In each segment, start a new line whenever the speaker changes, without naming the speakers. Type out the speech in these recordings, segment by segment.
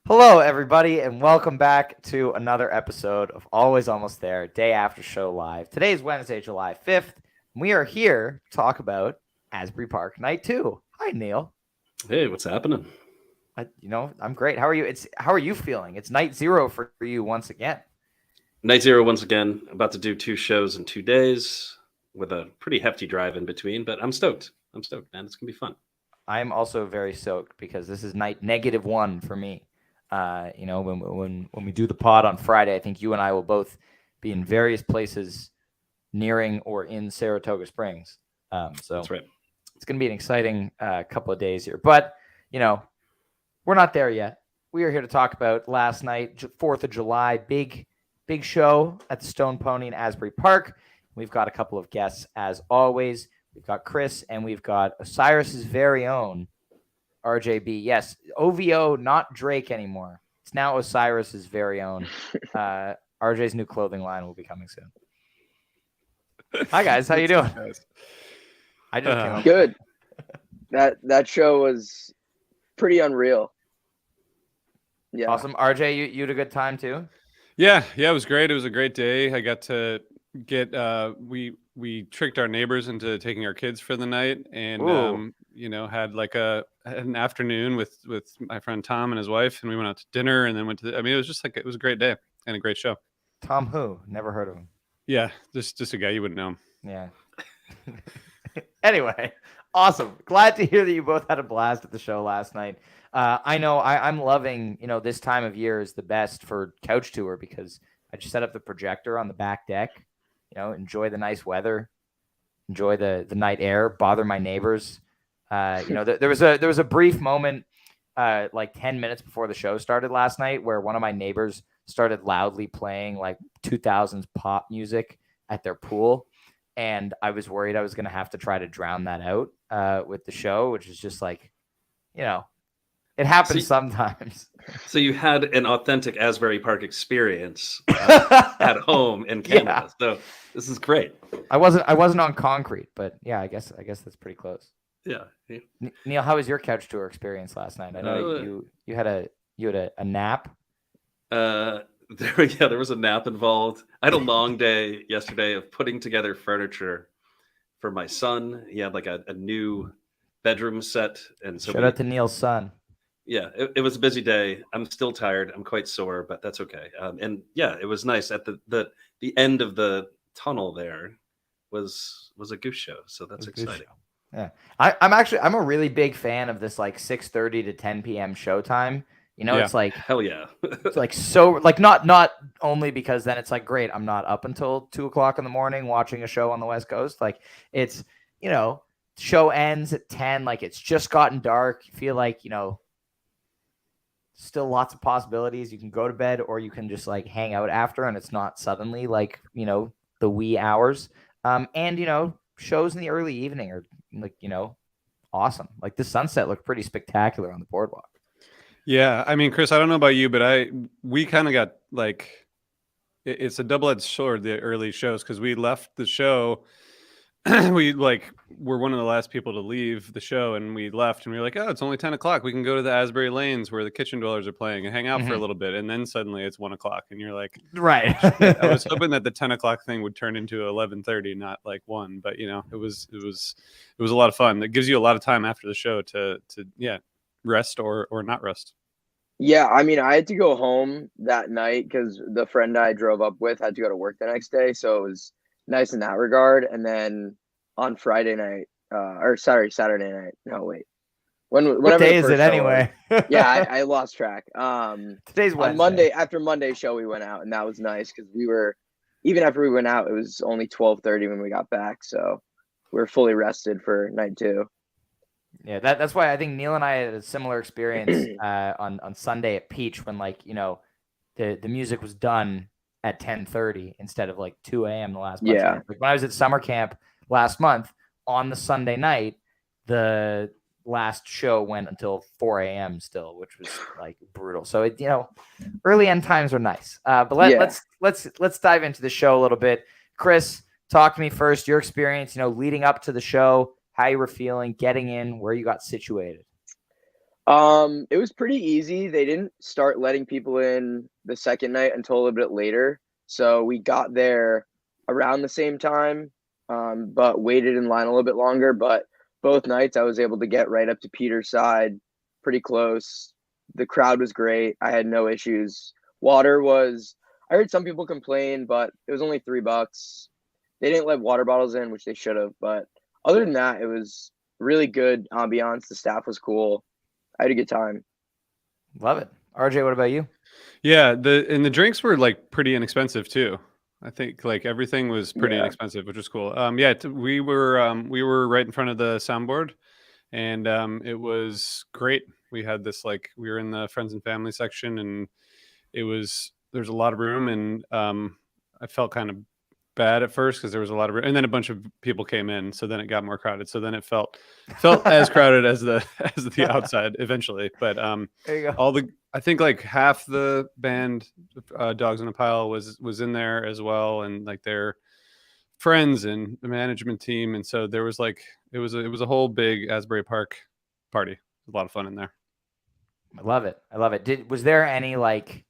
Hello, everybody, and welcome back to another episode of Always Almost There, Day After Show Live. Today is Wednesday, July 5th. And we are here to talk about Asbury Park Night 2. Hi, Neil.
Hey, what's happening?
I'm great. How are you? How are you feeling? It's night zero for you once again.
Night zero once again. About to do 2 shows in 2 days with a pretty hefty drive in between, but I'm stoked. I'm stoked, man. It's gonna be fun.
I am also very stoked because this is night -1 for me. When we do the pod on Friday, I think you and I will both be in various places nearing or in Saratoga Springs. So
That's right.
it's going to be an exciting couple of days here. But, we're not there yet. We are here to talk about last night, 4th of July, big show at the Stone Pony in Asbury Park. We've got a couple of guests as always. We've got Chris and we've got Osiris's very own RJB. Yes, OVO, not Drake anymore. It's now Osiris's very own. RJ's new clothing line will be coming soon. Hi guys, how you doing?
I just came up. Good. That show was pretty unreal.
Yeah. Awesome. RJ, you had a good time too?
Yeah, it was great. It was a great day. I got to get we tricked our neighbors into taking our kids for the night, and had like an afternoon with my friend Tom and his wife, and we went out to dinner and then went to it was just like it was a great day and a great show.
Tom who? Never heard of him.
Yeah, just a guy you wouldn't know.
Yeah. Anyway, awesome. Glad to hear that you both had a blast at the show last night. I know I'm loving, this time of year is the best for couch tour because I just set up the projector on the back deck, enjoy the nice weather, enjoy the night air, bother my neighbors. There was a brief moment, like 10 minutes before the show started last night, where one of my neighbors started loudly playing like 2000s pop music at their pool, and I was worried I was going to have to try to drown that out with the show, which is just like, it happens sometimes.
So you had an authentic Asbury Park experience at home in Canada. Yeah. So this is great.
I wasn't on concrete, but yeah, I guess that's pretty close.
Yeah.
Neil, how was your couch tour experience last night? I know you had a nap.
There was a nap involved. I had a long day yesterday of putting together furniture for my son. He had like a new bedroom set, and so
shout out to Neil's son.
Yeah, it was a busy day. I'm still tired. I'm quite sore, but that's okay. And yeah, it was nice. At the end of the tunnel there was a Goose show, so that's exciting.
Yeah, I'm a really big fan of this like 6:30 to 10 p.m. showtime. It's like
hell yeah.
It's like so like not only because then it's like great. I'm not up until 2 o'clock in the morning watching a show on the West Coast. Like it's show ends at 10. Like it's just gotten dark. You feel like still lots of possibilities. You can go to bed or you can just like hang out after, and it's not suddenly like the wee hours. And shows in the early evening are like awesome. Like the sunset looked pretty spectacular on the boardwalk.
Yeah, I mean, Chris, I don't know about you, but we kind of got like it's a double-edged sword, the early shows, because we left the show. We were one of the last people to leave the show, and we left, and we were like, oh, it's only 10 o'clock. We can go to the Asbury Lanes where the Kitchen Dwellers are playing and hang out for a little bit. And then suddenly it's 1 o'clock, and you're like,
right.
I was hoping that the 10 o'clock thing would turn into 11:30, not like 1. But it was a lot of fun. It gives you a lot of time after the show to rest or not rest.
Yeah, I mean, I had to go home that night because the friend I drove up with had to go to work the next day, so it was nice in that regard. And then on Friday night, Saturday night. No, wait.
What day is it anyway?
Yeah, I lost track.
Today's Wednesday.
On Monday, after Monday's show, we went out, and that was nice because even after we went out, it was only 12:30 when we got back, so we were fully rested for night 2.
Yeah, that's why I think Neil and I had a similar experience on Sunday at Peach when the music was done at 10:30 instead of like 2 a.m. the last month.
Yeah.
Like when I was at summer camp last month on the Sunday night, the last show went until 4 a.m. still, which was like brutal. So early end times are nice. But let's dive into the show a little bit. Chris, talk to me first. Your experience, leading up to the show, how you were feeling, getting in, where you got situated.
It was pretty easy. They didn't start letting people in the second night until a little bit later. So we got there around the same time, but waited in line a little bit longer. But both nights I was able to get right up to Peter's side, pretty close. The crowd was great. I had no issues. Water was, I heard some people complain, but it was only $3. They didn't let water bottles in, which they should have. But other than that, it was really good ambiance. The staff was cool. I had a good time.
Love it. RJ, what about you?
Yeah, the drinks were like pretty inexpensive too. I think like everything was pretty
Yeah.
inexpensive, which was cool. Yeah, we were right in front of the soundboard, and it was great. We had this like we were in the friends and family section, and there's a lot of room, and I felt kind of bad at first because there was a lot of room, and then a bunch of people came in, so then it got more crowded. So then it felt as crowded as the outside eventually. But
There you go.
I think like half the band, Dogs in a Pile, was in there as well, and like their friends and the management team, and so there was like it was a whole big Asbury Park party. A lot of fun in there.
I love it. I love it. Was there any like,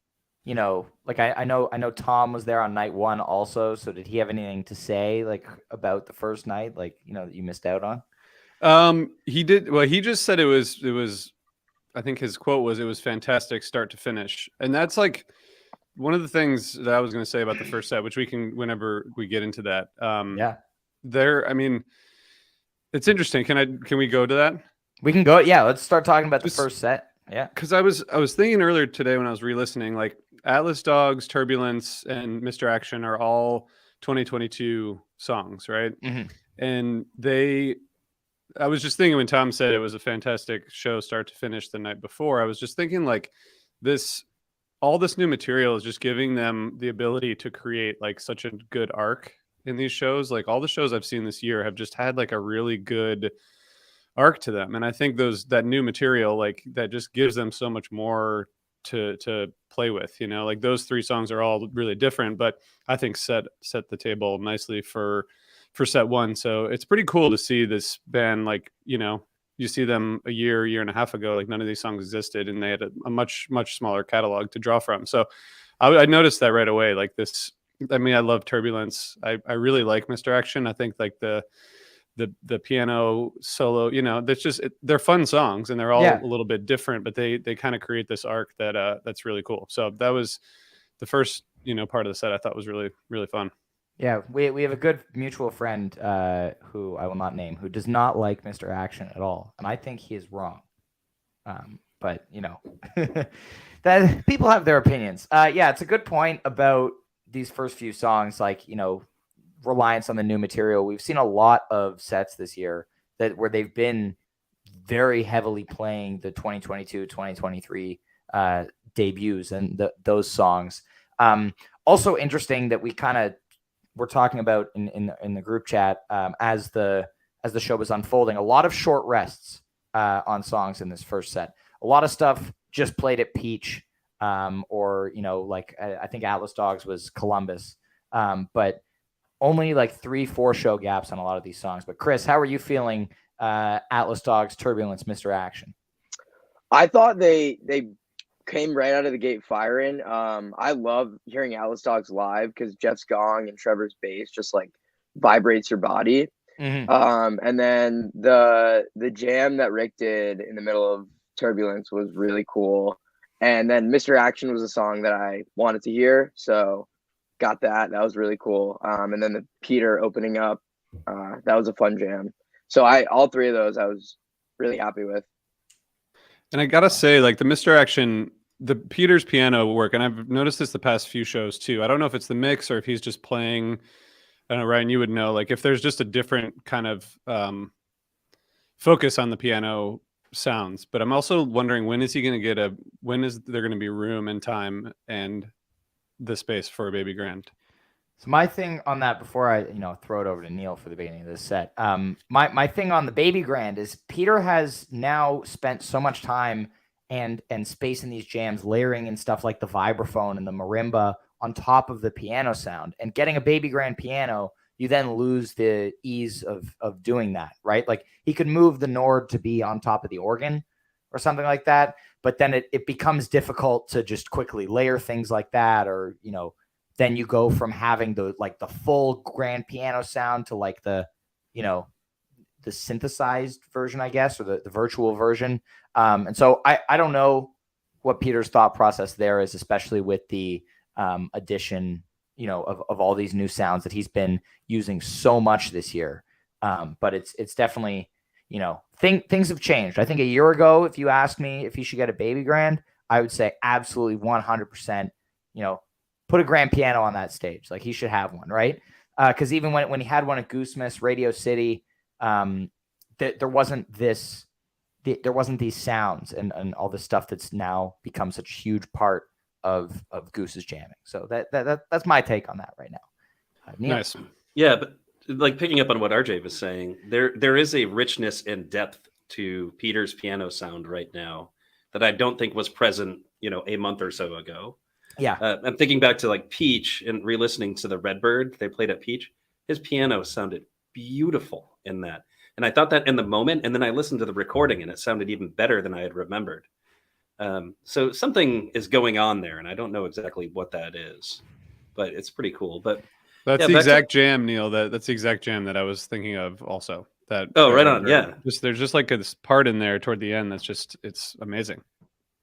like I know Tom was there on night one also. So did he have anything to say like about the first night, like, that you missed out on?
He did. Well, he just said it was, I think his quote was, it was fantastic start to finish. And that's like one of the things that I was going to say about the first set, which we can, whenever we get into that.
Yeah.
I mean, it's interesting. Can we go to that?
We can go. Yeah. Let's start talking about the first set. Yeah.
Cause I was thinking earlier today when I was re-listening, like Atlas Dogs, Turbulence, and Mr. Action are all 2022 songs, right?
Mm-hmm.
And I was just thinking when Tom said it was a fantastic show start to finish the night before, I was just thinking like all this new material is just giving them the ability to create like such a good arc in these shows. Like all the shows I've seen this year have just had like a really good arc to them. And I think that new material, like that just gives them so much more to play with, like those three songs are all really different, but I think set the table nicely for set one. So it's pretty cool to see this band, like, you see them a year and a half ago, like none of these songs existed and they had a much, much smaller catalog to draw from. So I noticed that right away. Like this, I mean, I love Turbulence. I really like Mr. Action. I think like the piano solo, they're fun songs and they're all a little bit different, but they kind of create this arc that's really cool. So that was the first, part of the set I thought was really, really fun.
Yeah, we have a good mutual friend who I will not name, who does not like Mr. Action at all, and I think he is wrong. But that people have their opinions. Yeah, it's a good point about these first few songs, like reliance on the new material. We've seen a lot of sets this year where they've been very heavily playing the 2022, 2023 debuts and those songs. Also interesting that we're talking about in the group chat as the show was unfolding, a lot of short rests on songs in this first set. A lot of stuff just played at Peach, or like I think Atlas Dogs was Columbus, but only like 3-4 show gaps on a lot of these songs. But Chris, how are you feeling? Atlas Dogs, Turbulence, Mr. Action.
I thought they came right out of the gate firing. I love hearing Atlas Dogs live because Jeff's gong and Trevor's bass just like vibrates your body.
Mm-hmm.
And then the jam that Rick did in the middle of Turbulence was really cool. And then Mr. Action was a song that I wanted to hear, so got that. That was really cool. And then the Peter opening up, that was a fun jam. So all three of those I was really happy with.
And I gotta say, like the Mr. Action, the Peter's piano work, and I've noticed this the past few shows too. I don't know if it's the mix or if he's just playing. I don't know, Ryan, you would know, like if there's just a different kind of focus on the piano sounds. But I'm also wondering, when is there going to be room and time and the space for a Baby Grand?
So my thing on that, before I throw it over to Neil for the beginning of this set, my thing on the Baby Grand is Peter has now spent so much time and space in these jams, layering in stuff like the vibraphone and the marimba on top of the piano sound. And getting a Baby Grand piano, you then lose the ease of doing that, right? Like he could move the Nord to be on top of the organ, or something like that. But then it becomes difficult to just quickly layer things like that, or, you know, then you go from having the full grand piano sound to like the, you know, the synthesized version, I guess, or the virtual version. And so I don't know what Peter's thought process there is, especially with the addition, you know, of all these new sounds that he's been using so much this year. But it's definitely, you know, things have changed. I think a year ago, if you asked me if he should get a baby grand, I would say absolutely 100%, you know, put a grand piano on that stage. Like, he should have one, right? Because even when he had one at Goose Miss, Radio City, there wasn't these sounds and all this stuff that's now become such a huge part of Goose's jamming. So that's my take on that right now. Neil?
Nice.
Yeah, but like picking up on what RJ was saying, there is a richness and depth to Peter's piano sound right now that I don't think was present, you know, a month or so ago.
Yeah.
I'm thinking back to like Peach and re-listening to the Redbird they played at Peach. His piano sounded beautiful in that. And I thought that in the moment, and then I listened to the recording and it sounded even better than I had remembered. So something is going on there, and I don't know exactly what that is, but it's pretty cool. But
That's
yeah,
the
back
exact jam, Neil. That's the exact jam that I was thinking of also. That
right on, yeah.
There's just like this part in there toward the end that's just, it's amazing.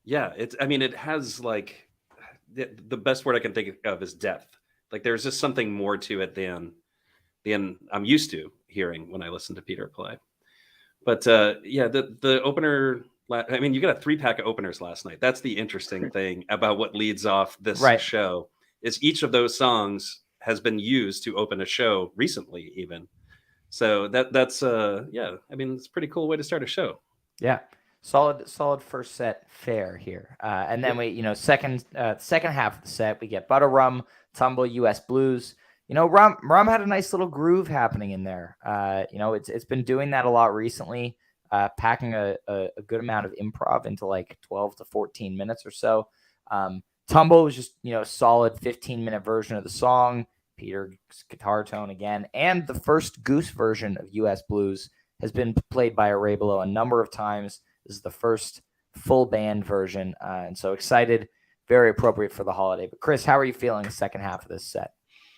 Yeah, it has like the best word I can think of is depth. Like, there's just something more to it than I'm used to hearing when I listen to Peter play. But yeah, the opener, I mean, you got a 3-pack of openers last night. That's the interesting thing about what leads off this show, is each of those songs has been used to open a show recently, even. So that's yeah, I mean, it's a pretty cool way to start a show.
Yeah. Solid first set fare here. And then we, you know, second half of the set, we get Butter Rum, Tumble, US Blues. You know, Rum had a nice little groove happening in there. You know, it's been doing that a lot recently, packing a good amount of improv into like 12 to 14 minutes or so. Tumble was just, you know, solid 15-minute version of the song. Peter's guitar tone again, and the first Goose version of US Blues has been played by Arabelo a number of times. This is the first full band version, and so excited, very appropriate for the holiday. But Chris, how are you feeling the second half of this set?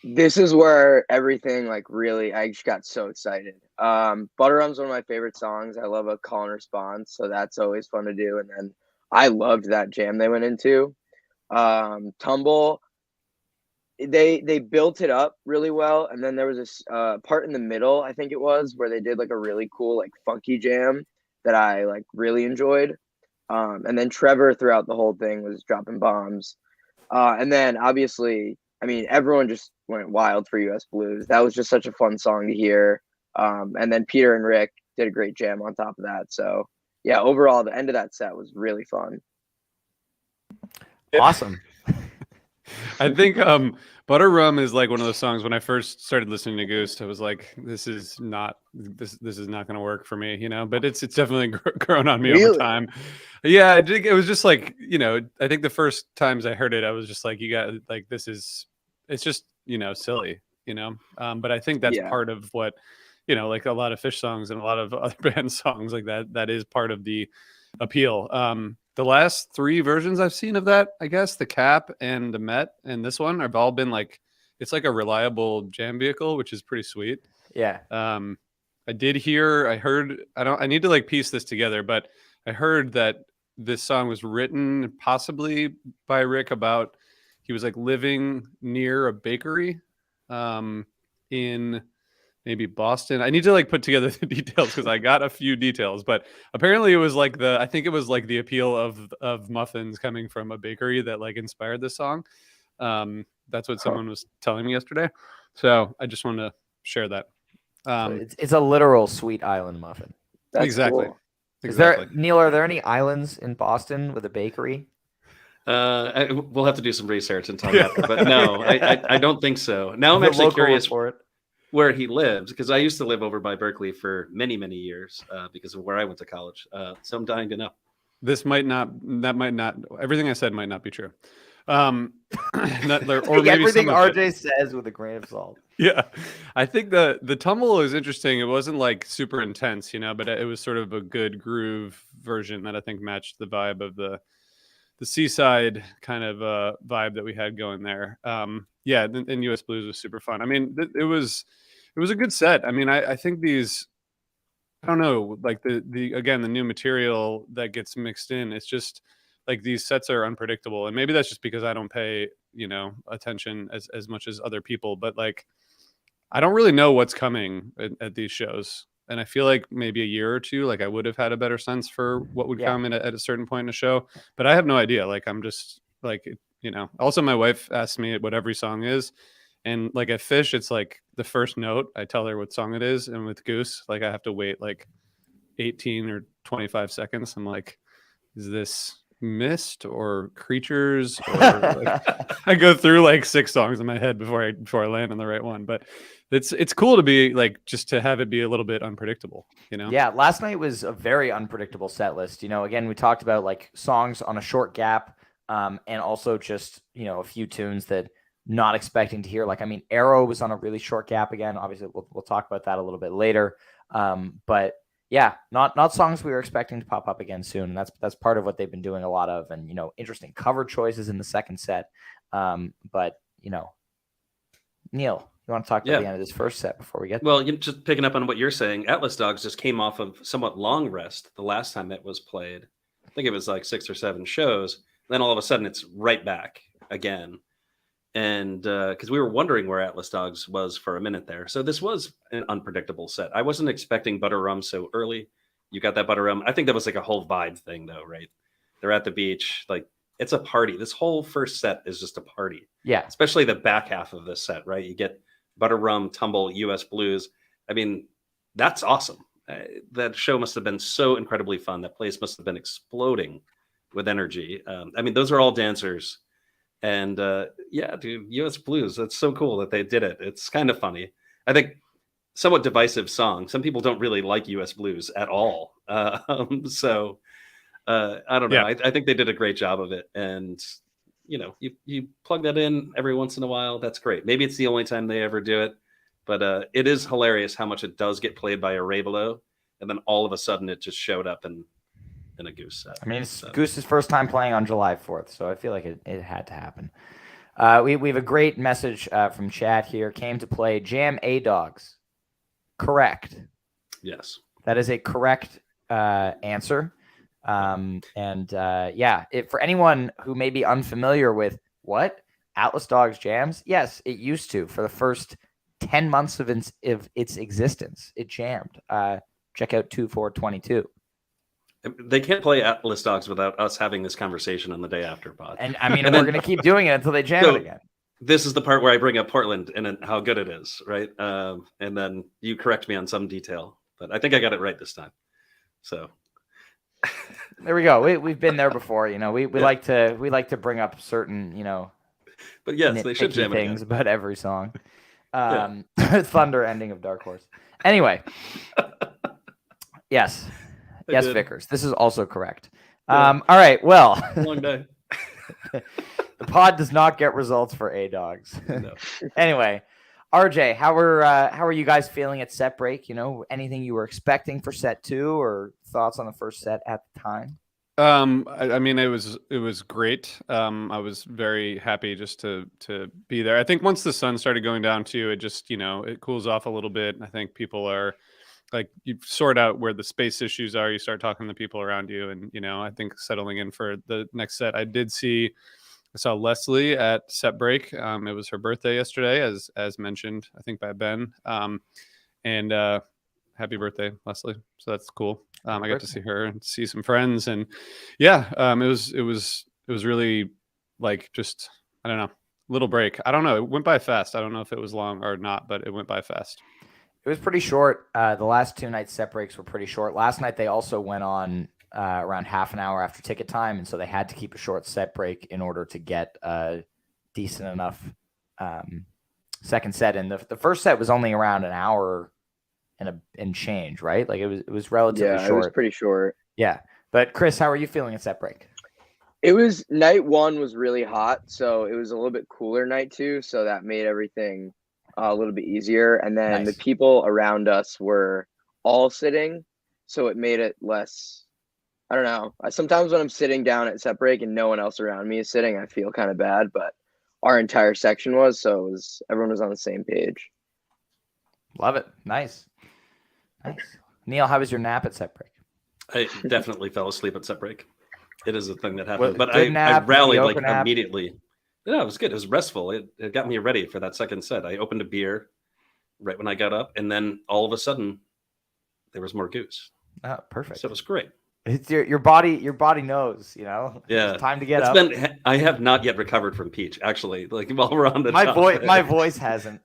This is where everything, like, really, I just got so excited. Butter Rum's one of my favorite songs. I love a call and response, so that's always fun to do. And then I loved that jam they went into. Tumble, they built it up really well, and then there was this part in the middle, I think it was, where they did like a really cool, like, funky jam that I like really enjoyed. And then Trevor throughout the whole thing was dropping bombs. And then obviously, I mean, everyone just went wild for US Blues. That was just such a fun song to hear. And then Peter and Rick did a great jam on top of that. So yeah, overall, the end of that set was really fun.
Awesome.
I think Butter Rum is like one of those songs. When I first started listening to Goose, I was like, this is not going to work for me, you know, but it's definitely grown on me over time. Yeah, it was just like, you know, I think the first times I heard it, I was just like, you got like, it's just, you know, silly, you know, but I think that's part of what, you know, like a lot of Fish songs and a lot of other band songs like that is part of the appeal. The last 3 versions I've seen of that, I guess, the Cap and the Met and this one have all been like, it's like a reliable jam vehicle, which is pretty sweet.
Yeah.
I need to like piece this together, but I heard that this song was written possibly by Rick about, he was like living near a bakery in maybe Boston. I need to like put together the details because I got a few details, but apparently it was like I think it was like the appeal of muffins coming from a bakery that like inspired this song. That's what someone was telling me yesterday. So I just want to share that.
So it's a literal sweet island muffin.
That's
exactly.
Cool.
Exactly.
Neil, are there any islands in Boston with a bakery?
We'll have to do some research and talk about that, but no, I don't think so. Now I'm actually curious
for it.
Where he lives, because I used to live over by Berkeley for many, many years because of where I went to college. So I'm dying to know.
Everything I said might not be true. Not, or
Take
maybe
everything
some of it.
RJ says with a grain of salt.
Yeah, I think the tumble is interesting. It wasn't like super intense, but it was sort of a good groove version that I think matched the vibe of the seaside kind of vibe that we had going there. Yeah, and US Blues was super fun. I mean, it was a good set. I mean, I think these, I don't know, like the again, the new material that gets mixed in, it's just like these sets are unpredictable, and maybe that's just because I don't pay attention as much as other people, but like I don't really know what's coming at these shows. And I feel like maybe a year or two, like I would have had a better sense for what would come in at a certain point in a show. But I have no idea. Like I'm just like, Also, my wife asks me what every song is. And like at Fish, it's like the first note. I tell her what song it is. And with Goose, like I have to wait like 18 or 25 seconds. I'm like, is this Mist or Creatures? Or like, I go through like 6 songs in my head before I land on the right one. But it's cool to be like, just to have it be a little bit unpredictable,
Yeah, last night was a very unpredictable set list. Again, we talked about like songs on a short gap, and also just a few tunes that not expecting to hear. Like, I mean, Arrow was on a really short gap again. Obviously, we'll talk about that a little bit later. But yeah, not songs we were expecting to pop up again soon. And that's part of what they've been doing a lot of, and interesting cover choices in the second set. But Neil, you want to talk about the end of this first set before we get there?
Well, just picking up on what you're saying, Atlas Dogs just came off of somewhat long rest the last time it was played. I think it was like 6 or 7 shows. Then all of a sudden it's right back again. And because we were wondering where Atlas Dogs was for a minute there. So this was an unpredictable set. I wasn't expecting Butter Rum so early. You got that Butter Rum. I think that was like a whole vibe thing though, right? They're at the beach. Like it's a party. This whole first set is just a party.
Yeah.
Especially the back half of this set, right? You get Butter Rum, Tumble, US Blues. I mean, that's awesome. That show must have been so incredibly fun. That place must have been exploding with energy. I mean, those are all dancers. And yeah, dude, US Blues, that's so cool that they did it. It's kind of funny. I think somewhat divisive song. Some people don't really like US Blues at all. So I don't know. Yeah. I think they did a great job of it. And you plug that in every once in a while. That's great. Maybe it's the only time they ever do it, but it is hilarious how much it does get played by a Rebelo, and then all of a sudden it just showed up in a Goose set.
I mean, it's Goose's first time playing on July 4th, so I feel like it had to happen. We have a great message from chat here. Came to play Jam A Dogs. Correct.
Yes.
That is a correct answer. Yeah, for anyone who may be unfamiliar with what Atlas Dogs jams, yes, it used to. For the first 10 months of its existence, it jammed. Check out 2422.
They can't play Atlas Dogs without us having this conversation on the day after pod.
And I mean, we're going to keep doing it until they jam it again.
This is the part where I bring up Portland and how good it is, right? And then you correct me on some detail, but I think I got it right this time. So
there we go. We've been there before, we like to bring up certain,
but yes, they should jam
things about every song. Thunder ending of Dark Horse. Anyway. Yes. Yes, Vickers. This is also correct. All right. Well,
long day.
The pod does not get results for A Dogs.
No.
Anyway, RJ, how are you guys feeling at set break? Anything you were expecting for set 2 or thoughts on the first set at the time?
I mean, it was great. I was very happy just to be there. I think once the sun started going down too, it just, it cools off a little bit. I think people are like, you sort out where the space issues are. You start talking to people around you, and I think settling in for the next set. I saw Leslie at set break. It was her birthday yesterday, as mentioned, I think by Ben. And happy birthday, Leslie. So that's cool. I got to see her and see some friends, and yeah, it was really like, just, I don't know, little break. I don't know. It went by fast. I don't know if it was long or not, but it went by fast.
It was pretty short. The last 2 nights set breaks were pretty short. Last night they also went on around half an hour after ticket time, and so they had to keep a short set break in order to get a decent enough second set. And the first set was only around an hour and change, right? Like it was relatively short.
Yeah, it was pretty short.
Yeah. But Chris, how are you feeling at set break?
It was night one was really hot, so it was a little bit cooler night two, so that made everything a little bit easier. And then the
Nice.
people around us were all sitting, so it made it less. I don't know. Sometimes when I'm sitting down at set break and no one else around me is sitting, I feel kind of bad. But our entire section was, so it was everyone was on the same page.
Love it. Nice. Neil, how was your nap at set break?
I definitely fell asleep at set break. It is a thing that
Well,
happened, but
good
I
nap,
rallied like
mediocre nap?
immediately. Yeah, it was good. It was restful. It got me ready for that second set. I opened a beer right when I got up, and then all of a sudden, there was more Goose.
Oh, perfect.
So it was great.
It's your body knows,
Yeah,
it's time to get
it's
up.
I have not yet recovered from Peach. Actually, like while we're on the
My voice hasn't.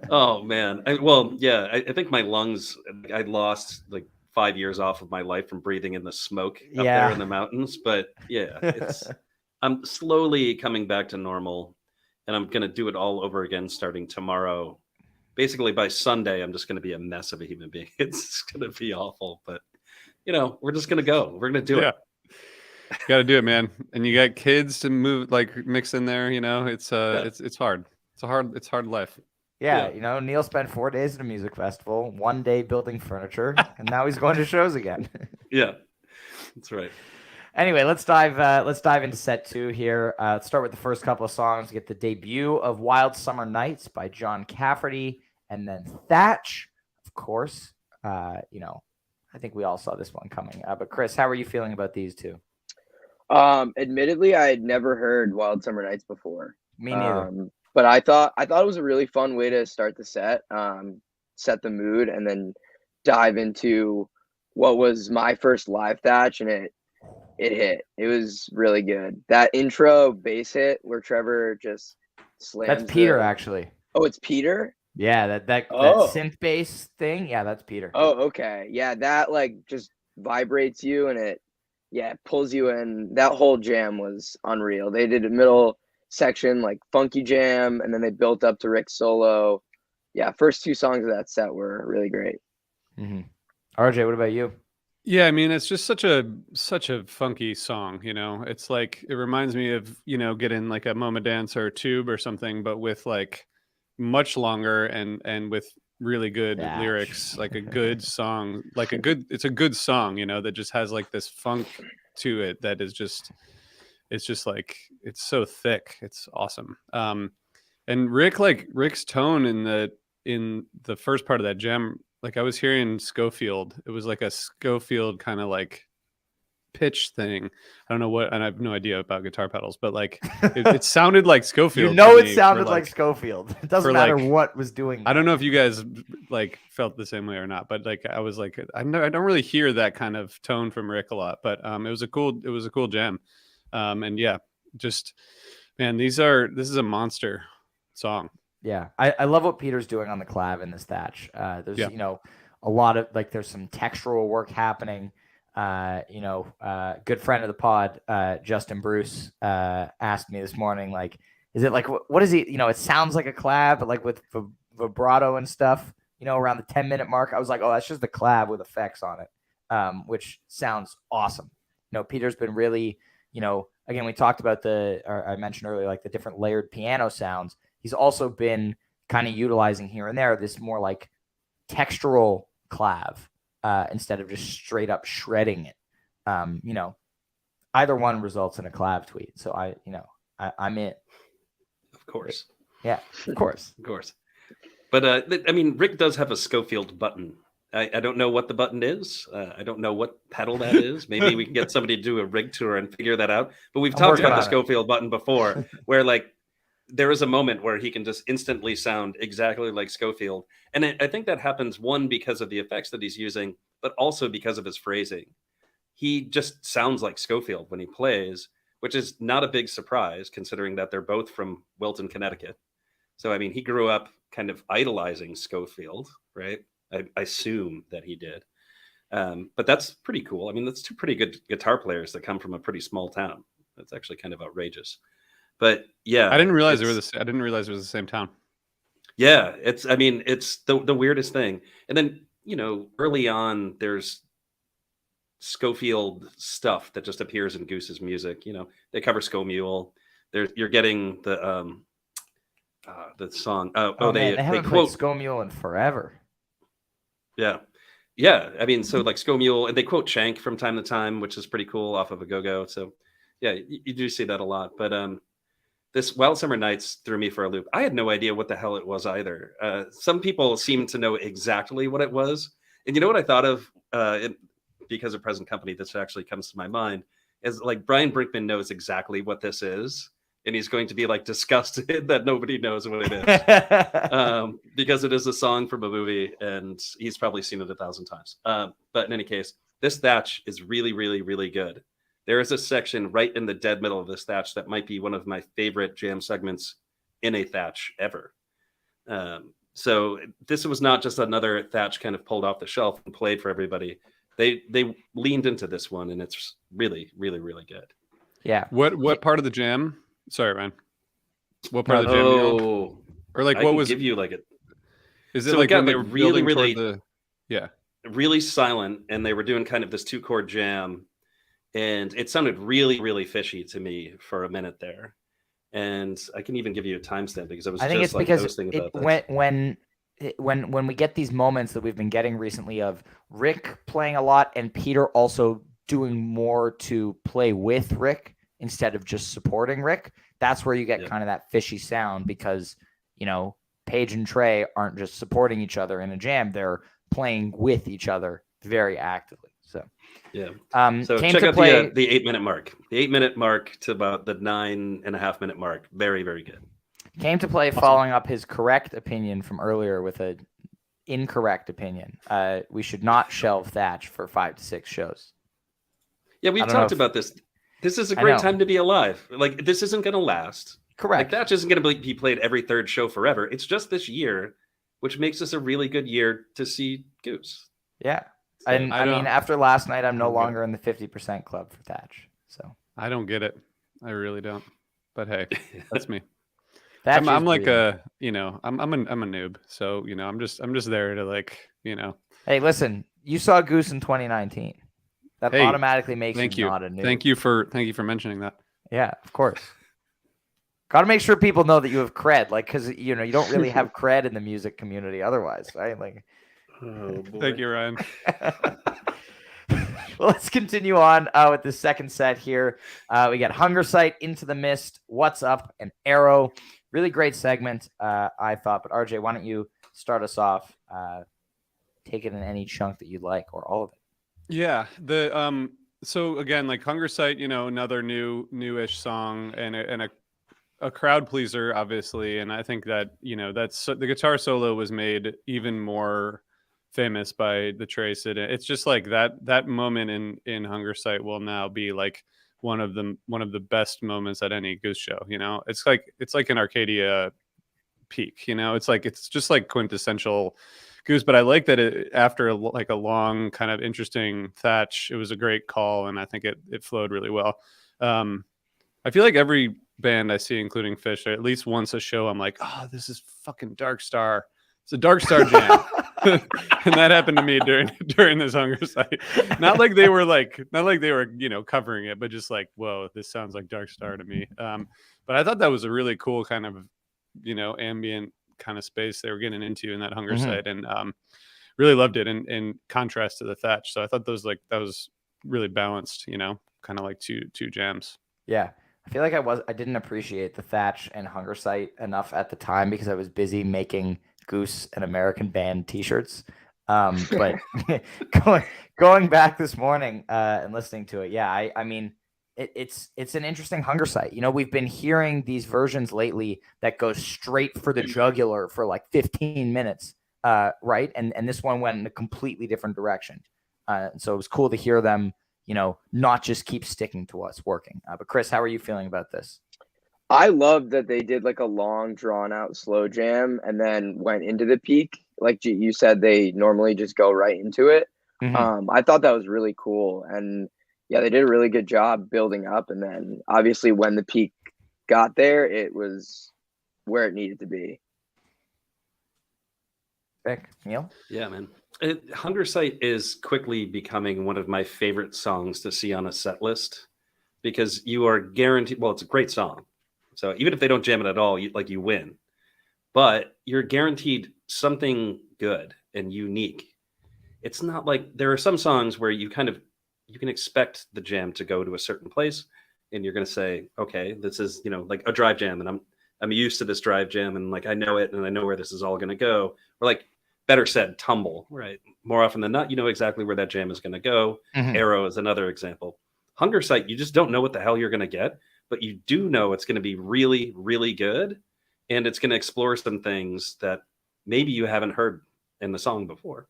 Oh man. I think my lungs. I lost like 5 years off of my life from breathing in the smoke up there in the mountains. But yeah, I'm slowly coming back to normal, and I'm gonna do it all over again starting tomorrow. Basically, by Sunday, I'm just gonna be a mess of a human being. It's gonna be awful, but we're just gonna go. We're gonna do it.
Got to do it, man. And you got kids to move, like mix in there. It's hard. It's hard life.
Yeah, Neil spent 4 days at a music festival, 1 day building furniture, and now he's going to shows again.
Yeah, that's right.
Anyway, let's dive into set two here. Let's start with the first couple of songs. Get the debut of "Wild Summer Nights" by John Cafferty, and then Thatch, of course. I think we all saw this one coming. But Chris, how are you feeling about these two?
Admittedly, I had never heard "Wild Summer Nights" before.
Me neither.
But I thought it was a really fun way to start the set, set the mood, and then dive into what was my first live Thatch, and it hit. It was really good. That intro bass hit where Trevor just slams.
That's Peter, actually.
Oh, it's Peter?
Yeah, that synth bass thing. Yeah, that's Peter.
Oh, okay. Yeah, that just vibrates you, and it pulls you in. That whole jam was unreal. They did a middle section like funky jam, and then they built up to Rick's solo. Yeah, first two songs of that set were really great.
Mm-hmm. RJ, what about you?
Yeah, I mean, it's just such a funky song, It's like it reminds me of, getting like a Moma Dance or a Tube or something, but with like much longer and with really good lyrics, like a good song, it's a good song, that just has like this funk to it that is just, it's just like, it's so thick. It's awesome. And Rick's tone in the first part of that jam, like I was hearing Schofield. It was like a Schofield kind of like pitch thing. I don't know what, and I have no idea about guitar pedals, but like it sounded like Schofield.
It sounded like Schofield. It doesn't matter what was doing that.
I don't know if you guys like felt the same way or not, but like I was like, I don't really hear that kind of tone from Rick a lot, but it was a cool jam. And yeah, just man, this is a monster song.
Yeah, I love what Peter's doing on the clav in this Thatch. There's a lot of there's some textural work happening. Good friend of the pod, Justin Bruce, asked me this morning, like, is it like what is he? It sounds like a clav, but like with vibrato and stuff. Around the 10-minute mark, I was like, oh, that's just the clav with effects on it, which sounds awesome. Peter's been really, again, we talked about I mentioned earlier, like the different layered piano sounds. He's also been kind of utilizing here and there this more like textural clav instead of just straight up shredding it. Either one results in a clav tweet. So I'm in.
Of course.
Yeah, of course.
Of course. But I mean, Rick does have a Schofield button. I don't know what the button is. I don't know what pedal that is. Maybe we can get somebody to do a rig tour and figure that out. But we've talked about the Schofield button before, where like there is a moment where he can just instantly sound exactly like Schofield. And I think that happens, one, because of the effects that he's using, but also because of his phrasing. He just sounds like Schofield when he plays, which is not a big surprise considering that they're both from Wilton, Connecticut. So, I mean, he grew up kind of idolizing Schofield, right? I assume that he did. But that's pretty cool. I mean, that's two pretty good guitar players that come from a pretty small town. That's actually kind of outrageous. But yeah,
I didn't realize it was the same town.
Yeah, it's the weirdest thing. And then, early on, there's Schofield stuff that just appears in Goose's music. You know, they cover Mule. You're getting the song.
Man, they
They
haven't
quote
played Scomule in forever.
Yeah. I mean, so like Mule, and they quote Shank from time to time, which is pretty cool off of a Go-Go. So yeah, you do see that a lot. But this Wild Summer Nights threw me for a loop. I had no idea what the hell it was either. Some people seem to know exactly what it was. And you know what I thought of because of Present Company, this actually comes to my mind, is like Brian Brinkman knows exactly what this is. And he's going to be like disgusted that nobody knows what it is. Because it is a song from a movie and he's probably seen it 1,000 times. But in any case, this thatch is really, really, really good. There is a section right in the dead middle of this thatch that might be one of my favorite jam segments in a thatch ever. So this was not just another thatch kind of pulled off the shelf and played for everybody. They leaned into this one, and it's really, really, really good.
Yeah.
What part of the jam? Sorry, Ryan. What part of the jam? Or like, what was?
Give you like it?
Is it
so
like
again,
when they
they're
were
really,
building
really,
toward the?
really silent, and they were doing kind of this 2-chord jam, and it sounded really, really fishy to me for a minute there. And I can even give you a timestamp because I was
think
just
it's
like
because
posting about this.
when we get these moments that we've been getting recently of Rick playing a lot and Peter also doing more to play with Rick instead of just supporting Rick, that's where you get kind of that fishy sound because, you know, Paige and Trey aren't just supporting each other in a jam. They're playing with each other very actively. So,
so
came
check
to
out
play
the 8-minute mark. The 8-minute mark to about the 9.5-minute mark. Very, very good.
Came to play following up his correct opinion from earlier with an incorrect opinion. We should not shelve Thatch for 5 to 6 shows.
Yeah, we've talked about this. This is a great time to be alive. Like, this isn't going to last.
Correct.
Like, Thatch isn't going to be played every third show forever. It's just this year, which makes this a really good year to see Goose.
Yeah. And I mean, after last night, I'm no longer in the 50% club for Thatch. So
I don't get it. I really don't. But hey, that's me.
I'm
like a, you know, I'm a noob. So, you know, I'm just there to like, you know.
Hey, listen, you saw Goose in 2019. That automatically makes you not a noob.
Thank you for mentioning that.
Yeah, of course. Got to make sure people know that you have cred, like, because you know you don't really have cred in the music community otherwise, right? Like,
thank you, Ryan.
Well, let's continue on with the second set here. We got Hunger Sight, Into the Mist, What's Up, and Arrow. Really great segment, I thought. But RJ, why don't you start us off? Take it in any chunk that you'd like, or all of it.
Yeah. So again, like Hunger Sight, you know, another newish song and a crowd pleaser, obviously. And I think that, you know, that's the guitar solo was made even more famous by the Trace. It's just like that moment in Hunger Sight will now be like one of the best moments at any Goose show. You know, it's like an Arcadia peak. You know, it's just like quintessential Goose. But I like that after like a long kind of interesting thatch, it was a great call, and I think it flowed really well. I feel like every band I see, including Fish, at least once a show, I'm like, oh, this is fucking Dark Star. It's a Dark Star jam. And that happened to me during this Hunger Sight. Not like they were, you know, covering it, but just like, whoa, this sounds like Dark Star to me. But I thought that was a really cool kind of, you know, ambient kind of space they were getting into in that Hunger Sight, and really loved it in contrast to the thatch. So I thought that was really balanced, you know, kind of like two jams.
Yeah. I feel like I didn't appreciate the thatch and Hunger Sight enough at the time because I was busy making Goose and American Band t-shirts. But going back this morning and listening to it, yeah, I mean, it's an interesting Hunger Sight. You know, we've been hearing these versions lately that go straight for the jugular for like 15 minutes, right? And this one went in a completely different direction. So it was cool to hear them, you know, not just keep sticking to what's working. But Chris, how are you feeling about this?
I love that they did like a long drawn out slow jam and then went into the peak. Like you said, they normally just go right into it. I thought that was really cool. And yeah, they did a really good job building up. And then obviously when the peak got there, it was where it needed to be.
Neil?
Yeah, man. Hunger Site is quickly becoming one of my favorite songs to see on a set list because you are guaranteed. Well, it's a great song, so even if they don't jam it at all, you win. But you're guaranteed something good and unique. It's not like there are some songs where you can expect the jam to go to a certain place, and you're going to say, okay, this is like a drive jam, and I'm used to this drive jam, and like I know it, and I know where this is all going to go. Or like better said, Tumble, right? More often than not, you know exactly where that jam is going to go. Arrow is another example. Hunger Site, you just don't know what the hell you're going to get, but you do know it's going to be really, really good, and it's going to explore some things that maybe you haven't heard in the song before.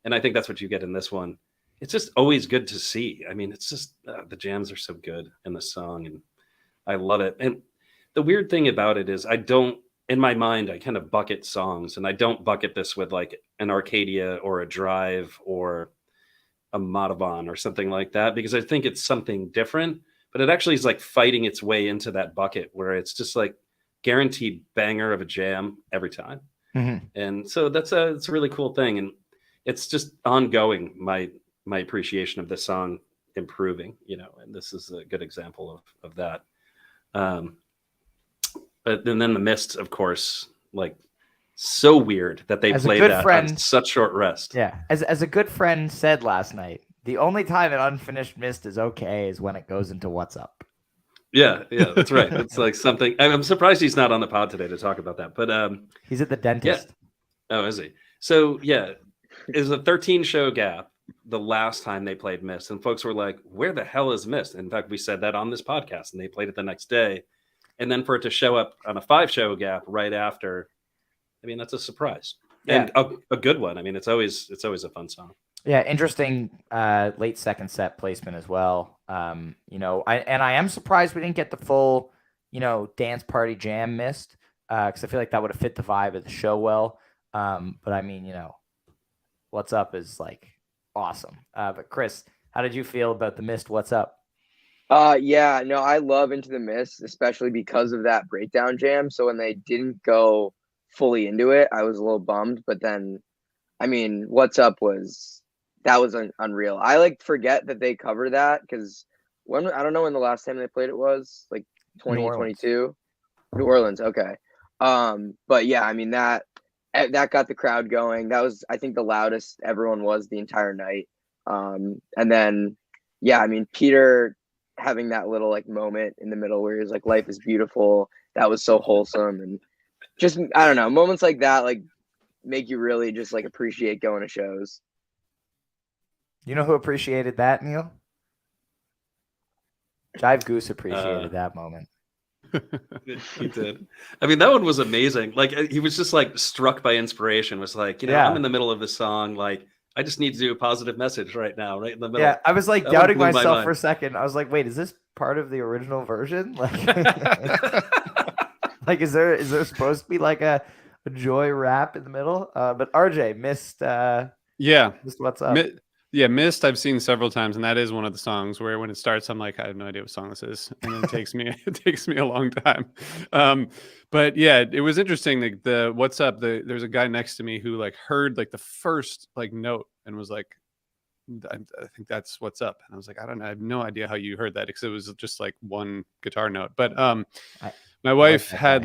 And I think that's what you get in this one. It's just always good to see. I mean, it's just the jams are so good in the song, and I love it. And the weird thing about it is in my mind, I kind of bucket songs, and I don't bucket this with like an Arcadia or a Drive or a Madhavan or something like that, because I think it's something different, but it actually is like fighting its way into that bucket where it's just like guaranteed banger of a jam every time. And so it's a really cool thing. And it's just ongoing. My appreciation of this song improving, and this is a good example of that. But then the Mist, of course, like so weird that they play that on such short rest.
Yeah, as a good friend said last night, the only time an unfinished Mist is okay is when it goes into What's Up.
Yeah, that's right. It's like something. I'm surprised he's not on the pod today to talk about that. But
he's at the dentist.
Yeah. Oh, is he? So yeah, is a 13-show gap the last time they played Mist, and folks were like, "Where the hell is Mist?" In fact, we said that on this podcast, and they played it the next day. And then for it to show up on a 5-show gap right after, I mean, that's a surprise. Yeah. And a good one. I mean, it's always a fun song.
Yeah, interesting late second set placement as well. I am surprised we didn't get the full, dance party jam Mist, because I feel like that would have fit the vibe of the show well. But I mean, What's Up is like awesome. But Chris, how did you feel about the Mist What's Up?
Yeah, no, I love Into the Mist, especially because of that breakdown jam. So when they didn't go fully into it, I was a little bummed. But then, I mean, What's Up was unreal. I forget that they cover that because I don't know when the last time they played it was, like 2022, New Orleans. Okay. But yeah, I mean that got the crowd going. That was, I think, the loudest everyone was the entire night. And then, yeah, I mean, Peter having that little moment in the middle where he's like, life is beautiful. That was so wholesome. And just, I don't know, moments like that, make you really just appreciate going to shows.
You know who appreciated that, Neil? Jive Goose appreciated that moment.
He did. I mean, that one was amazing. He was just struck by inspiration, was like, I'm in the middle of this song. I just need to do a positive message right now, right in the middle.
Yeah, I was doubting myself for a second. I was like, wait, is this part of the original version? Is there supposed to be a joy rap in the middle? But RJ Mist. Mist What's Up?
Mist I've seen several times, and that is one of the songs where when it starts, I'm like, I have no idea what song this is, and then it takes me a long time. But yeah, it was interesting. The What's Up? There's a guy next to me who heard the first note and was like, I think that's What's Up. And I was like, I don't know, I have no idea how you heard that because it was just one guitar note. But my wife had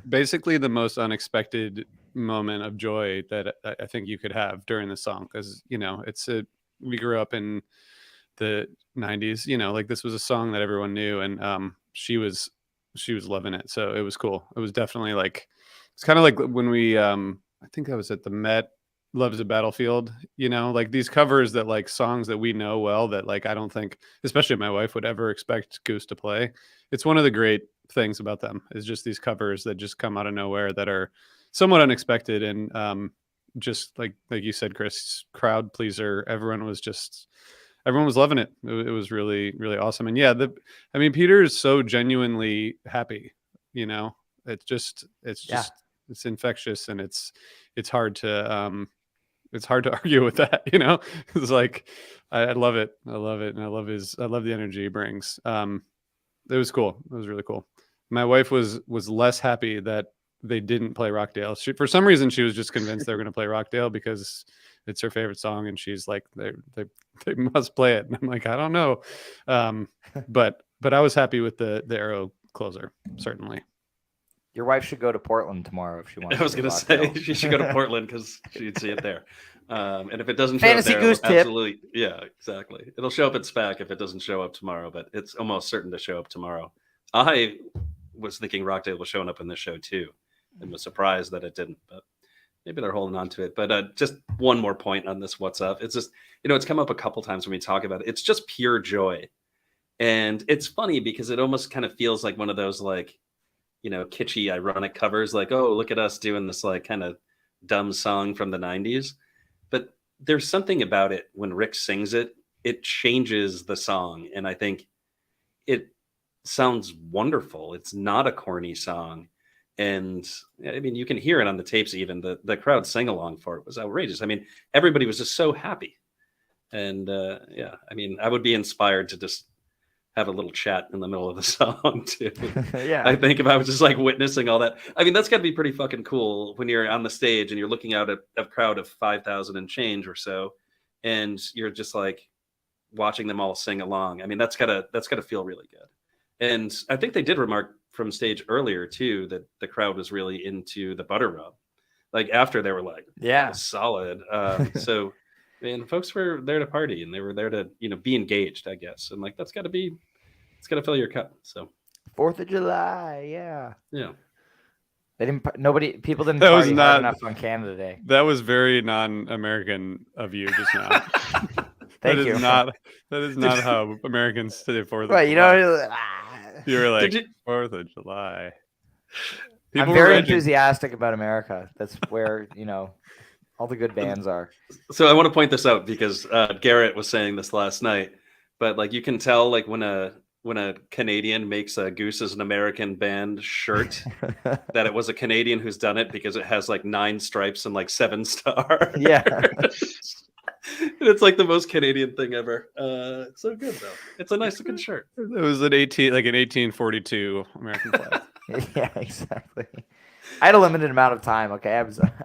basically the most unexpected moment of joy that I think you could have during the song, because we grew up in the 90s, this was a song that everyone knew, and she was loving it. So it was cool. It was definitely it's kind of like when we I think I was at the Met, Love is a Battlefield, these covers that songs that we know well that I don't think especially my wife would ever expect Goose to play. It's one of the great things about them is just these covers that just come out of nowhere that are somewhat unexpected, and just like you said, Chris, crowd pleaser. Everyone was loving it. It was really, really awesome. And yeah, Peter is so genuinely happy. It's infectious, and it's hard to argue with that. It's I love it. I love it, and I love the energy he brings. It was cool. It was really cool. My wife was less happy that they didn't play Rockdale. For some reason, she was just convinced they were going to play Rockdale because it's her favorite song, and she's like, they must play it. And I'm like, I don't know, but I was happy with the Arrow closer, certainly.
Your wife should go to Portland tomorrow if she wants.
I was
going to
say she should go to Portland because she'd see it there. And if it doesn't show
Fantasy
up there,
Goose tip.
absolutely, yeah, exactly. It'll show up at SPAC if it doesn't show up tomorrow, but it's almost certain to show up tomorrow. I was thinking Rockdale was showing up in this show too, and was surprised that it didn't. But maybe they're holding on to it. But just one more point on this. What's up? It's just, it's come up a couple times when we talk about it. It's just pure joy, and it's funny because it almost kind of feels like one of those like, kitschy, ironic covers. Like, oh, look at us doing this like kind of dumb song from the 90s. But there's something about it when Rick sings it, it changes the song. And I think it sounds wonderful. It's not a corny song. And I mean, you can hear it on the tapes, even the crowd sing along for it was outrageous. I mean, everybody was just so happy. And yeah, I mean, I would be inspired to just have a little chat in the middle of the song too.
Yeah.
I think if I was just like witnessing all that, I mean, that's got to be pretty fucking cool when you're on the stage and you're looking out at a crowd of 5,000 and change or so, and you're just like watching them all sing along. I mean, that's gotta feel really good. And I think they did remark from stage earlier too that the crowd was really into the butter rub. Like after they were like,
Yeah,
solid. So man, folks were there to party and they were there to, be engaged, I guess. And like, it's got to fill your cup. So
4th of July. Yeah.
Yeah.
People didn't
That was
party
not-
hard enough on Canada Day.
That was very non-American of you just now.
Thank you.
That is not how Americans say 4th of
Well,
July. You were like,
Did
4th of July.
I'm
People
very
were edging.
enthusiastic about America. That's where, all the good bands are.
So I want to point this out because Garrett was saying this last night, but like you can tell like when a Canadian makes a Goose is an American band shirt that it was a Canadian who's done it because it has like 9 stripes and like 7 stars.
Yeah.
It's like the most Canadian thing ever. It's so good though. It's a nice looking shirt.
It was an 1842 American flag.
Yeah, exactly. I had a limited amount of time. Okay,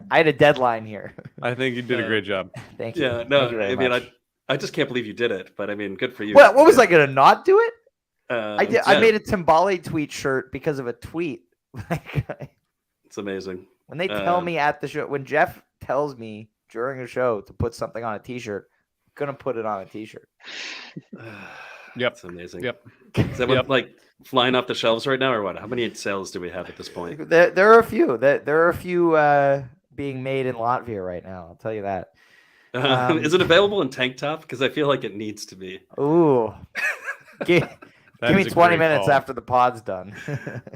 I had a deadline here.
I think you did a great job.
Thank you.
Yeah, no,
Thank you very
I mean,
much.
I just can't believe you did it, but I mean, good for you.
What was I gonna not do it? I did. I
yeah,
made a Timbale tweet shirt because of a tweet. Like,
It's amazing.
when they tell me at the show, when Jeff tells me during a show to put something on a T-shirt, I'm gonna put it on a T-shirt.
Yep.
It's amazing.
Yep.
Is that what, like flying off the shelves right now or what? How many sales do we have at this point?
There are a few. There are a few being made in Latvia right now. I'll tell you that.
Is it available in tank top? Because I feel like it needs to be.
Ooh. Give me
is a
20
great
minutes
call.
after the pod's done.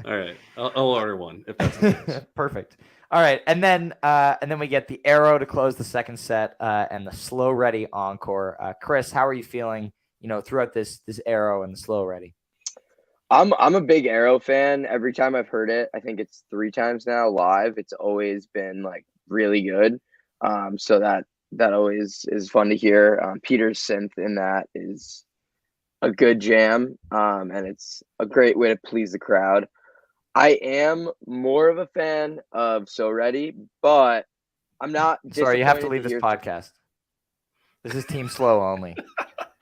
All right, I'll order one if that's the case.
Perfect. All right, and then we get the Arrow to close the second set, and the Slow Ready encore. Chris, how are you feeling? Throughout this Arrow and the Slow Ready.
I'm a big Arrow fan. Every time I've heard it, I think it's 3 times now live. It's always been like really good. So that always is fun to hear. Peter's synth in that is a good jam, and it's a great way to please the crowd. I am more of a fan of So Ready, but I'm not.
Sorry, you have to
disappointed
leave this
hear-
podcast. This is Team Slow only.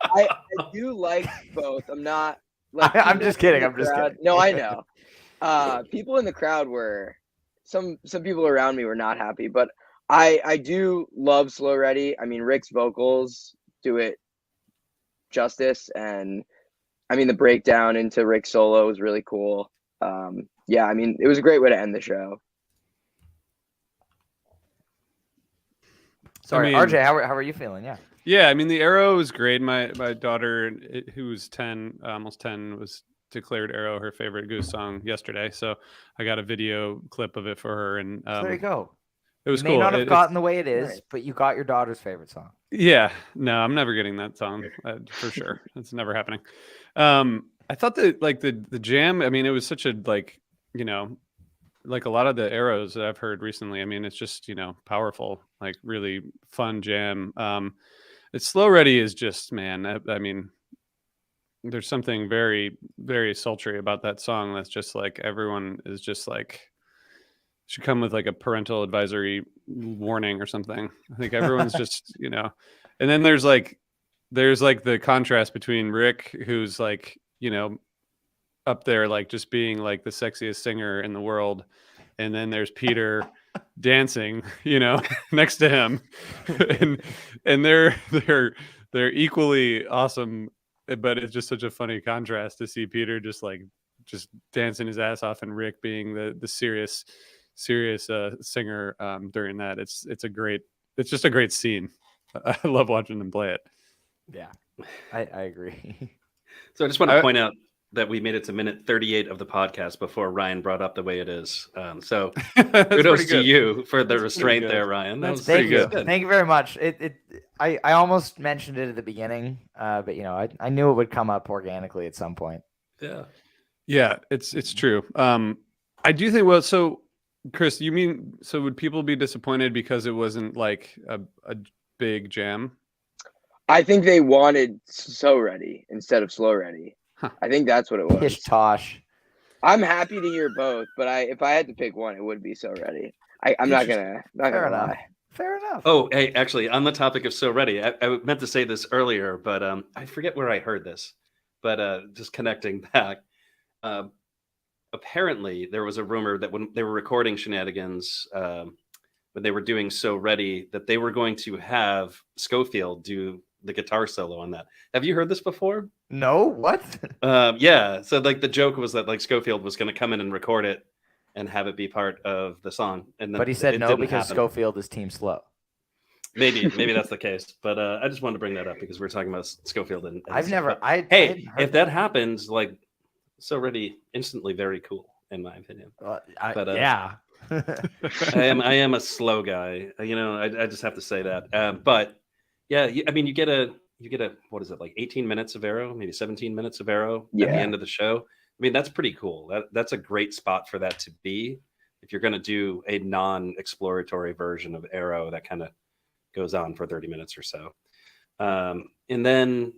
I do like both. I'm not. Like,
I'm
people
just kidding.
in the
I'm just
crowd-
kidding.
No, I know. People in the crowd were some people around me were not happy, but I do love Slow Ready. I mean, Rick's vocals do it justice, and I mean the breakdown into Rick's solo was really cool. Yeah, I mean it was a great way to end the show.
Sorry,
I mean-
RJ, how are you feeling? Yeah.
Yeah, I mean the Arrow is great. My daughter, who's 10, almost 10, was declared Arrow her favorite Goose song yesterday. So I got a video clip of it for her, and
So there you go.
it was
You may
cool.
not have
It-
gotten the way it is,
Right.
but you got your daughter's favorite song.
Yeah, no, I'm never getting that song for sure. It's never happening. I thought that like the jam. I mean, it was such a like like a lot of the Arrows that I've heard recently. I mean, it's just powerful, like really fun jam. It's Slow Ready is just man. I mean, there's something very very sultry about that song. That's just like everyone is just like should come with like a parental advisory warning or something. I think everyone's just, you know, and then there's like the contrast between Rick, who's like, you know, up there, like just being like the sexiest singer in the world. And then there's Peter dancing, you know, next to him. and they're equally awesome, but it's just such a funny contrast to see Peter just dancing his ass off and Rick being the serious singer during that. It's just a great scene. I love watching them play it.
Yeah, I agree.
So I just want to point out that we made it to minute 38 of the podcast before Ryan brought up the way it is. So kudos to you for the restraint there, Ryan. That was
Thank you.
good.
Thank you very much. I almost mentioned it at the beginning, but you know, I knew it would come up organically at some point.
Yeah,
it's true. I do think, well, so Chris, you mean, so would people be disappointed because it wasn't like a big jam?
I think they wanted So Ready instead of Slow Ready.
Huh.
I think that's what it was.
Pish tosh.
I'm happy to hear both, but if I had to pick one, it would be So Ready. I'm not gonna lie.
Fair enough.
Oh, hey, actually, on the topic of So Ready, I meant to say this earlier, but I forget where I heard this. But just connecting back, apparently there was a rumor that when they were recording Shenanigans, when they were doing So Ready, that they were going to have Schofield do the guitar solo on that. Have you heard this before?
No, what?
Yeah. So like the joke was that like Schofield was going to come in and record it and have it be part of the song. And then
But he said no because
happen.
Schofield is Team Slow.
Maybe that's the case. But I just wanted to bring that up because we're talking about Schofield and
Hey,
if that happens, like So Ready, instantly very cool in my opinion.
Yeah.
I am a slow guy. You know, I just have to say that. But yeah, I mean, you get a what is it, like 18 minutes of Arrow, maybe 17 minutes of Arrow at the end of the show. I mean, that's pretty cool. That's a great spot for that to be if you're going to do a non-exploratory version of Arrow that kind of goes on for 30 minutes or so. And then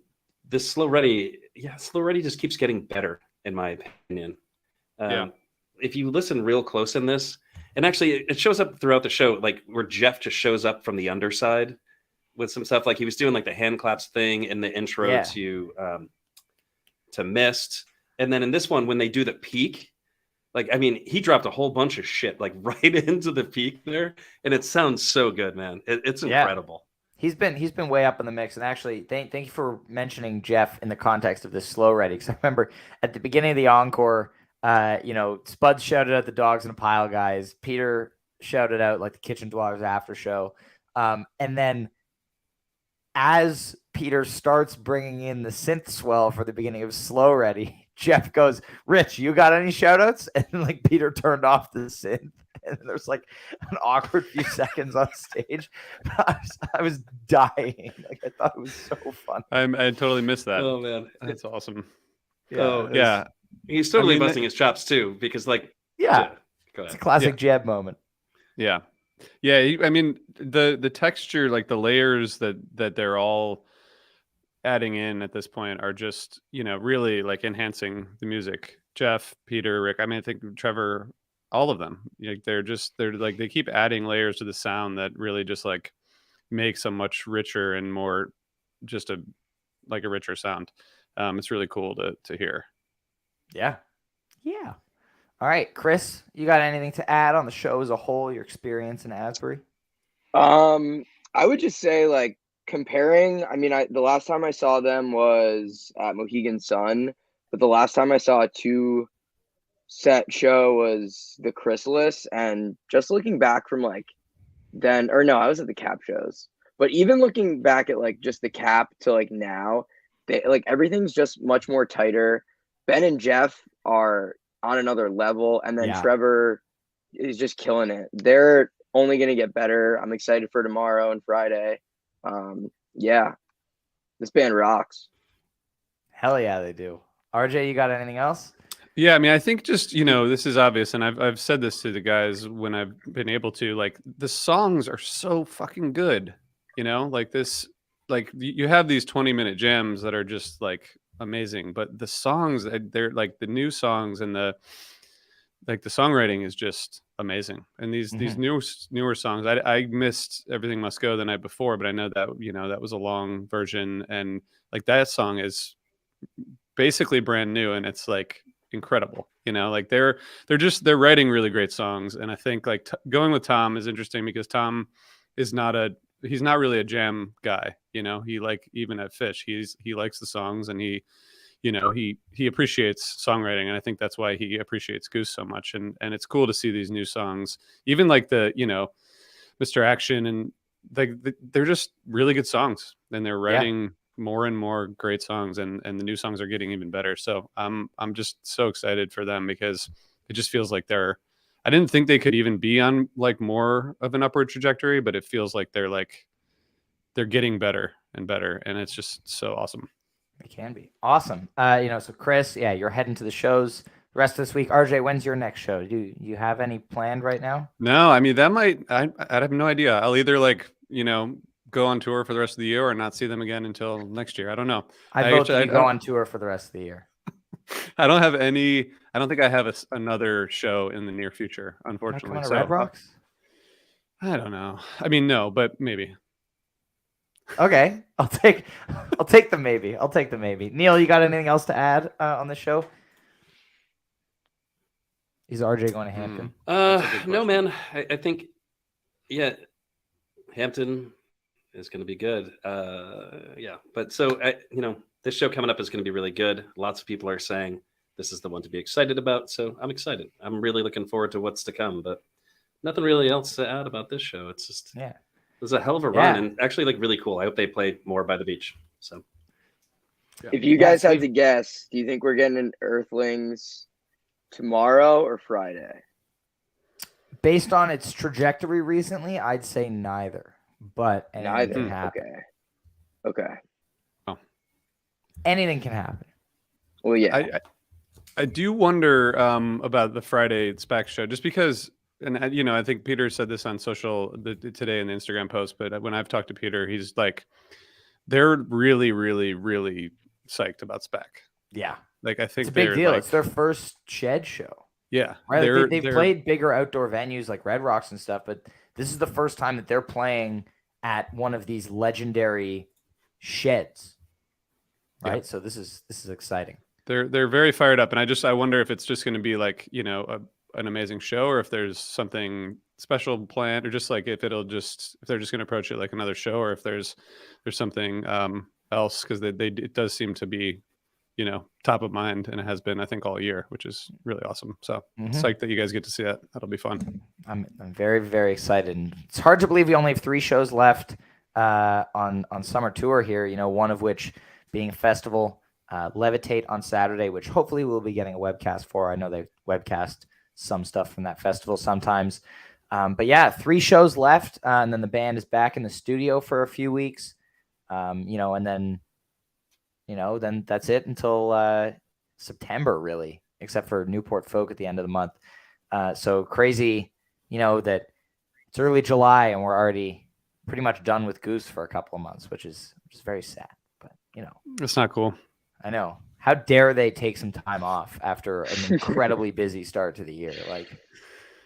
this Slow Ready just keeps getting better in my opinion. If you listen real close in this, and actually it shows up throughout the show, like where Jeff just shows up from the underside with some stuff, like he was doing like the hand claps thing in the intro to Mist. And then in this one, when they do the peak, like, I mean, he dropped a whole bunch of shit like right into the peak there. And it sounds so good, man. It's incredible.
He's been way up in the mix. And actually, thank you for mentioning Jeff in the context of this Slow Ready. Because I remember at the beginning of the encore, you know, Spud shouted out the Dogs in a Pile guys. Peter shouted out like the Kitchen Dwellers after show. And then as Peter starts bringing in the synth swell for the beginning of Slow Ready, Jeff goes, "Rich, you got any shout outs?" And then like Peter turned off the synth. And there's like an awkward few seconds on stage. I was dying. Like I thought it was so fun.
I totally missed that.
Oh man,
that's awesome.
Yeah. He's totally busting his chops too, because like,
go ahead. It's a classic Jeb moment.
Yeah. I mean, the texture, like the layers that they're all adding in at this point are just, you know, really like enhancing the music. Jeff, Peter, Rick. I mean, I think Trevor, all of them. Like they're like they keep adding layers to the sound that really just like makes a much richer and more just a richer sound. It's really cool to hear.
Yeah. All right, Chris, you got anything to add on the show as a whole, your experience in Asbury?
I would just say, like, comparing, I mean, the last time I saw them was at Mohegan Sun, but the last time I saw a 2-set show was the Chrysalis, and just looking back from like then, or no, I was at the Cap shows, but even looking back at like just the Cap to like now, they like everything's just much more tighter. Ben and Jeff are on another level, and then Trevor is just killing it. They're only going to get better. I'm excited for tomorrow and Friday. This band rocks.
Hell yeah, they do. RJ, you got anything else?
Yeah, I mean, I think just, you know, this is obvious, and I've said this to the guys when I've been able to, like, the songs are so fucking good, you know, like this, like you have these 20-minute jams that are just like amazing, but the songs, they're like the new songs and the songwriting is just amazing. And these newer songs, I missed Everything Must Go the night before, but I know that that was a long version, and like that song is basically brand new, and it's like incredible. Like they're writing really great songs, and I think like going with Tom is interesting because Tom is he's not really a jam guy. He like even at Fish, he likes the songs, and he appreciates songwriting, and I think that's why he appreciates Goose so much. And it's cool to see these new songs, even like the Mr. Action, and they're just really good songs, and they're writing more and more great songs, and the new songs are getting even better. So I'm just so excited for them because it just feels like I didn't think they could even be on like more of an upward trajectory, but it feels like they're getting better and better, and it's just so awesome.
It can be awesome. So Chris, you're heading to the shows the rest of this week. RJ, when's your next show? Do you have any planned right now?
No, I mean I have no idea. I'll either go on tour for the rest of the year or not see them again until next year. I don't know.
I vote that you go on tour for the rest of the year.
I don't think I have another show in the near future, unfortunately.
So Red Rocks?
I don't know. I mean, no, but maybe.
Okay, I'll take the maybe. I'll take the maybe. Neil, you got anything else to add on the show? Is RJ going to Hampton?
No, man. I think, Hampton is going to be good. But so this show coming up is going to be really good. Lots of people are saying this is the one to be excited about, so I'm excited. I'm really looking forward to what's to come. But nothing really else to add about this show. It's just it was a hell of a run, and actually like really cool. I hope they play more by the beach. So
if you guys had to guess, do you think we're getting an Earthlings tomorrow or Friday?
Based on its trajectory recently, I'd say neither. But anything can happen.
Okay.
Oh. Anything can happen.
Well, yeah.
I do wonder about the Friday SPAC show, just because, and I think Peter said this on social today in the Instagram post, but when I've talked to Peter, he's like, they're really, really, really psyched about SPAC.
Yeah.
Like, I think
it's a big deal. It's their first shed show.
Yeah.
Right. They've played bigger outdoor venues like Red Rocks and stuff, but this is the first time that they're playing at one of these legendary sheds. Right. Yeah. So this is exciting.
They're very fired up, and I wonder if it's just going to be like an amazing show, or if there's something special planned, or just like if they're just going to approach it like another show, or if there's something else, because it does seem to be top of mind, and it has been, I think, all year, which is really awesome. So psyched that you guys get to see that. That'll be fun. I'm
very, very excited. And it's hard to believe we only have 3 shows left on summer tour here. One of which being a festival. Levitate on Saturday, which hopefully we'll be getting a webcast for. I know they webcast some stuff from that festival sometimes. But 3 shows left, and then the band is back in the studio for a few weeks. And then that's it until September, really, except for Newport Folk at the end of the month. So crazy, that it's early July and we're already pretty much done with Goose for a couple of months, which is very sad. But
it's not cool.
I know. How dare they take some time off after an incredibly busy start to the year? Like,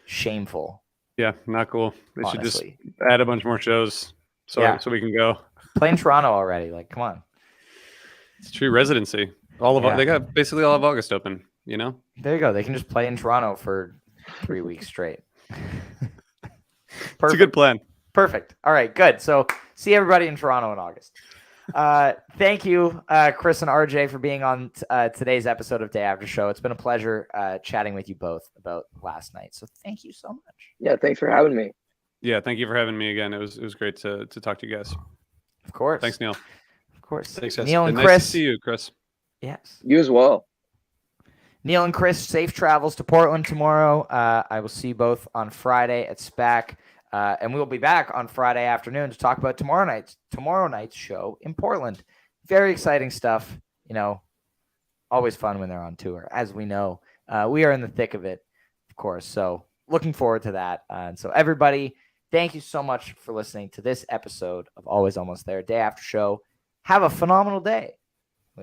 shameful.
Yeah, not cool. They should just add a bunch more shows so we can go.
Play in Toronto already. Like, come on.
It's true residency. They got basically all of August open,
There you go. They can just play in Toronto for 3 weeks straight.
It's a good plan.
Perfect. All right, good. So see everybody in Toronto in August. Thank you, Chris and RJ, for being on today's episode of Day After Show. It's been a pleasure chatting with you both about last night. So thank you so much.
Yeah, thanks for having me.
Yeah, thank you for having me again. It was great to talk to you guys.
Of course.
Thanks, Neil.
Of course.
Thanks, guys.
Neil and
nice
Chris.
To see you, Chris.
Yes.
You as well.
Neil and Chris, safe travels to Portland tomorrow. I will see you both on Friday at SPAC. And we will be back on Friday afternoon to talk about tomorrow night's show in Portland. Very exciting stuff. Always fun when they're on tour, as we know. We are in the thick of it, of course. So looking forward to that. And so everybody, thank you so much for listening to this episode of Always Almost There, Day After Show. Have a phenomenal day.